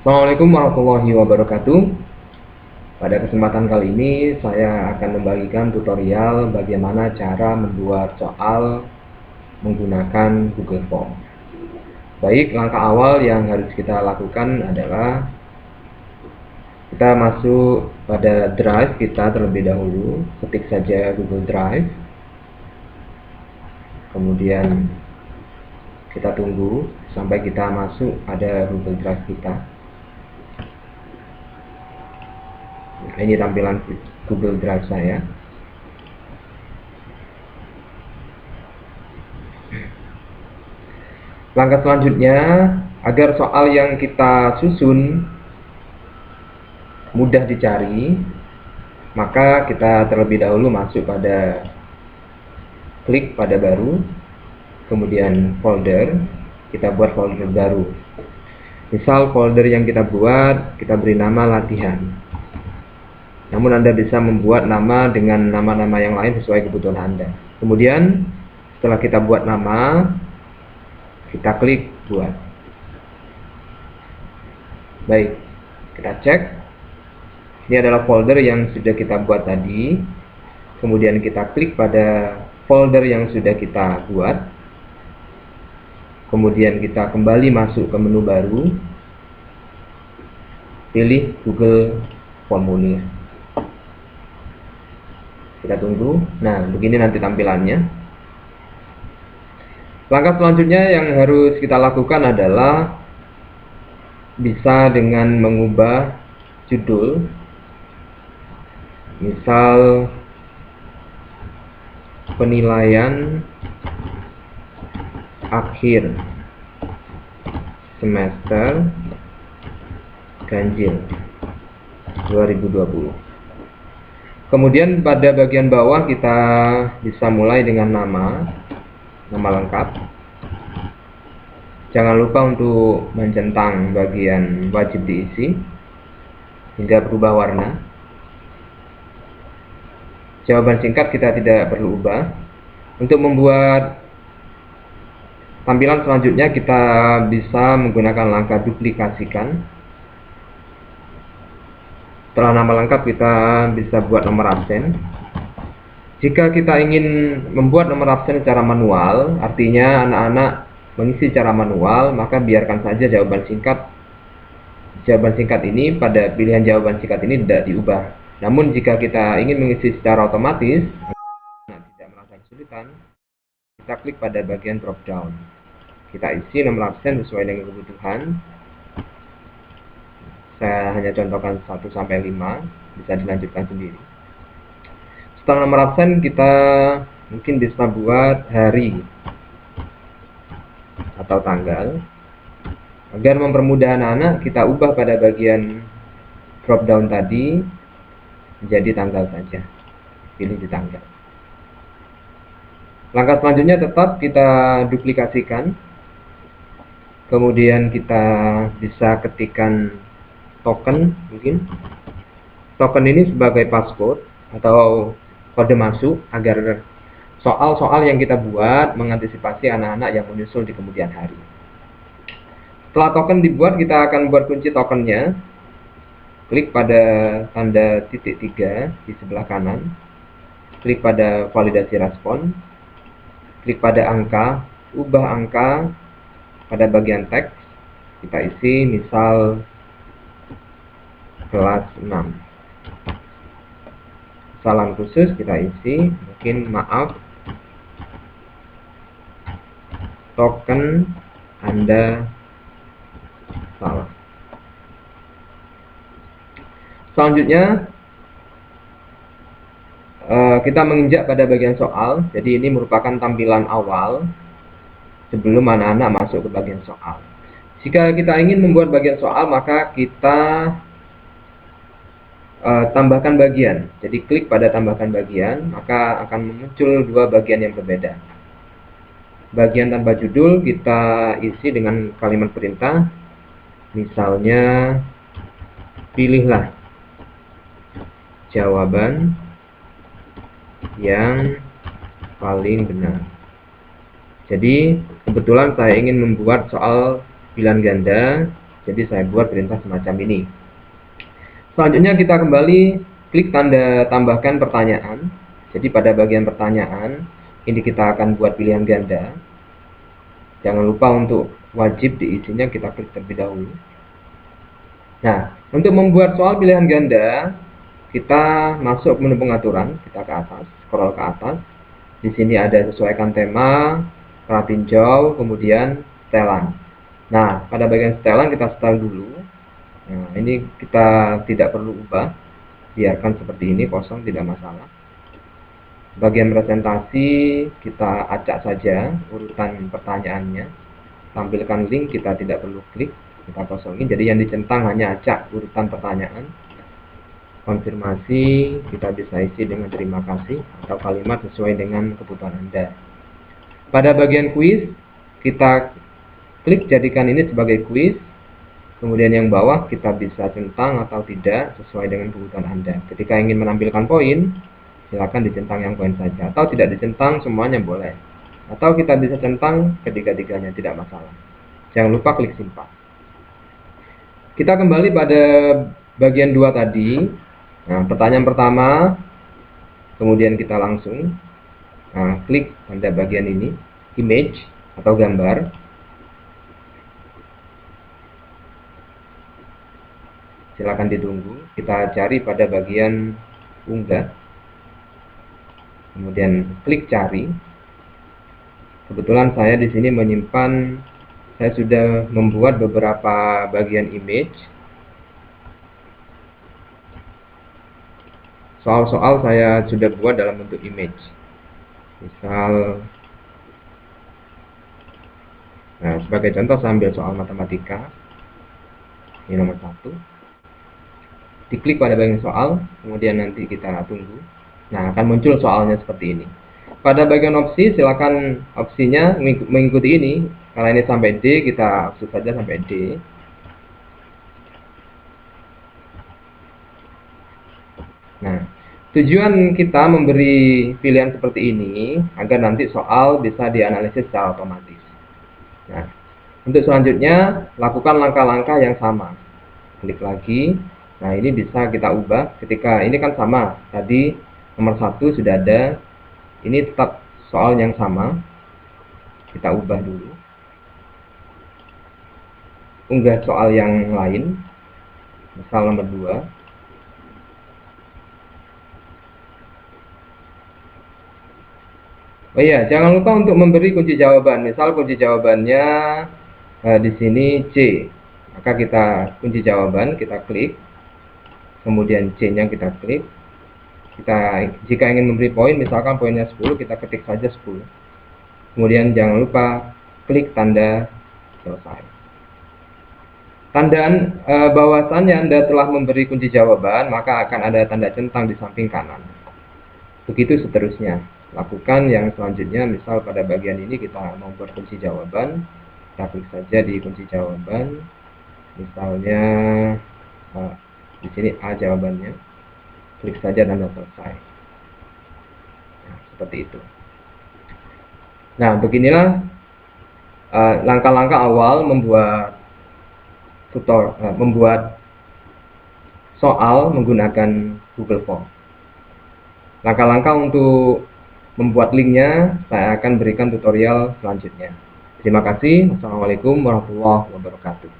Assalamualaikum warahmatullahi wabarakatuh. Pada kesempatan kali ini saya akan membagikan tutorial bagaimana cara membuat soal menggunakan Google Form. Baik, langkah awal yang harus kita lakukan adalah kita masuk pada Drive kita terlebih dahulu, ketik saja Google Drive. Kemudian kita tunggu sampai kita masuk pada Google Drive kita. Ini tampilan Google Drive saya. Langkah selanjutnya, agar soal yang kita susun mudah dicari, maka kita terlebih dahulu masuk pada klik pada baru, kemudian folder, kita buat folder baru. Misal folder yang kita buat, kita beri nama latihan. Namun Anda bisa membuat nama dengan nama-nama yang lain sesuai kebutuhan Anda. Kemudian setelah kita buat nama, kita klik buat. Baik, kita cek. Ini adalah folder yang sudah kita buat tadi. Kemudian kita klik pada folder yang sudah kita buat. Kemudian kita kembali masuk ke menu baru. Pilih Google Formulir. Kita tunggu. Nah, begini nanti tampilannya. Langkah selanjutnya yang harus kita lakukan adalah bisa dengan mengubah judul. Misal penilaian akhir semester ganjil 2020. Kemudian pada bagian bawah kita bisa mulai dengan nama lengkap. Jangan lupa untuk mencentang bagian wajib diisi hingga berubah warna. Jawaban singkat kita tidak perlu ubah. Untuk membuat tampilan selanjutnya kita bisa menggunakan langkah duplikasikan. Setelah nama lengkap kita bisa buat nomor absen. Jika kita ingin membuat nomor absen secara manual, artinya anak-anak mengisi secara manual, maka biarkan saja jawaban singkat ini pada pilihan jawaban singkat ini tidak diubah. Namun jika kita ingin mengisi secara otomatis, tidak merasa kesulitan, kita klik pada bagian drop down. Kita isi nomor absen sesuai dengan kebutuhan. Saya hanya contohkan 1 sampai 5, bisa dilanjutkan sendiri. Setelah nomor absen kita mungkin bisa buat hari atau tanggal. Agar mempermudah anak-anak, kita ubah pada bagian drop down tadi menjadi tanggal saja. Pilih di tanggal. Langkah selanjutnya tetap kita duplikasikan. Kemudian kita bisa ketikkan token mungkin. Token ini sebagai passcode atau kode masuk agar soal-soal yang kita buat mengantisipasi anak-anak yang menyusul di kemudian hari. Setelah token dibuat, kita akan buat kunci tokennya. Klik pada tanda titik 3 di sebelah kanan. Klik pada validasi respon. Klik pada angka, ubah angka pada bagian teks. Kita isi misal kelas 6. Salam khusus kita isi, mungkin maaf, token Anda salah. Selanjutnya kita menginjak pada bagian soal. Jadi ini merupakan tampilan awal sebelum anak-anak masuk ke bagian soal. Jika kita ingin membuat bagian soal, maka kita tambahkan bagian. Jadi klik pada tambahkan bagian, maka akan muncul dua bagian yang berbeda. Bagian tanpa judul kita isi dengan kalimat perintah. Misalnya, pilihlah jawaban yang paling benar. Jadi kebetulan saya ingin membuat soal pilihan ganda, Jadi saya buat perintah semacam ini. Selanjutnya kita kembali klik tanda tambahkan pertanyaan. Jadi pada bagian pertanyaan ini kita akan buat pilihan ganda. Jangan lupa untuk wajib diisinya kita klik terlebih dahulu. Nah, untuk membuat soal pilihan ganda, kita masuk menu pengaturan, kita ke atas, scroll ke atas. Di sini ada sesuaikan tema, pratinjau, kemudian setelan. Nah, pada bagian setelan kita setel dulu. Nah, ini kita tidak perlu ubah, biarkan seperti ini, kosong, tidak masalah. Bagian presentasi kita acak saja urutan pertanyaannya. Tampilkan link kita tidak perlu klik, kita kosongin. Jadi yang dicentang hanya acak urutan pertanyaan. Konfirmasi kita bisa isi dengan terima kasih atau kalimat sesuai dengan kebutuhan Anda. Pada bagian kuis kita klik jadikan ini sebagai kuis. Kemudian yang bawah kita bisa centang atau tidak sesuai dengan kebutuhan Anda. Ketika ingin menampilkan poin, silakan dicentang yang poin saja, atau tidak dicentang semuanya boleh. Atau kita bisa centang ketiga-tiganya, tidak masalah. Jangan lupa klik simpan. Kita kembali pada bagian 2 tadi. Nah, pertanyaan pertama, kemudian kita langsung klik pada bagian ini, image atau gambar. Silakan ditunggu. Kita cari pada bagian unggah. Kemudian klik cari. Kebetulan saya di sini menyimpan, saya sudah membuat beberapa bagian image. Soal-soal saya sudah buat dalam bentuk image. Misal, nah sebagai contoh saya ambil soal matematika. Ini nomor 1. Diklik pada bagian soal, kemudian nanti kita tunggu. Nah, akan muncul soalnya seperti ini. Pada bagian opsi, silakan opsinya mengikuti ini. Kalau ini sampai D, kita opsi saja sampai D. Nah, tujuan kita memberi pilihan seperti ini agar nanti soal bisa dianalisis secara otomatis. Nah, untuk selanjutnya, lakukan langkah-langkah yang sama. Klik lagi. Nah, ini bisa kita ubah ketika ini kan sama. Tadi nomor 1 sudah ada. Ini tetap soal yang sama. Kita ubah dulu. Unggah soal yang lain. Misal nomor 2. Oh iya, jangan lupa untuk memberi kunci jawaban. Misal kunci jawabannya di sini C. Maka kita kunci jawaban, kita klik. Kemudian C-nya kita klik. Jika ingin memberi poin, misalkan poinnya 10, kita ketik saja 10. Kemudian jangan lupa klik tanda selesai. Tandaan bahwasannya Anda telah memberi kunci jawaban, maka akan ada tanda centang di samping kanan. Begitu seterusnya. Lakukan yang selanjutnya, misal pada bagian ini kita mau buat kunci jawaban. Kita klik saja di kunci jawaban. Misalnya di sini A jawabannya. Klik saja tanda selesai. Nah, seperti itu. Nah, beginilah langkah-langkah awal membuat membuat soal menggunakan Google Form. Langkah-langkah untuk membuat linknya saya akan berikan tutorial selanjutnya. Terima kasih. Wassalamualaikum warahmatullahi wabarakatuh.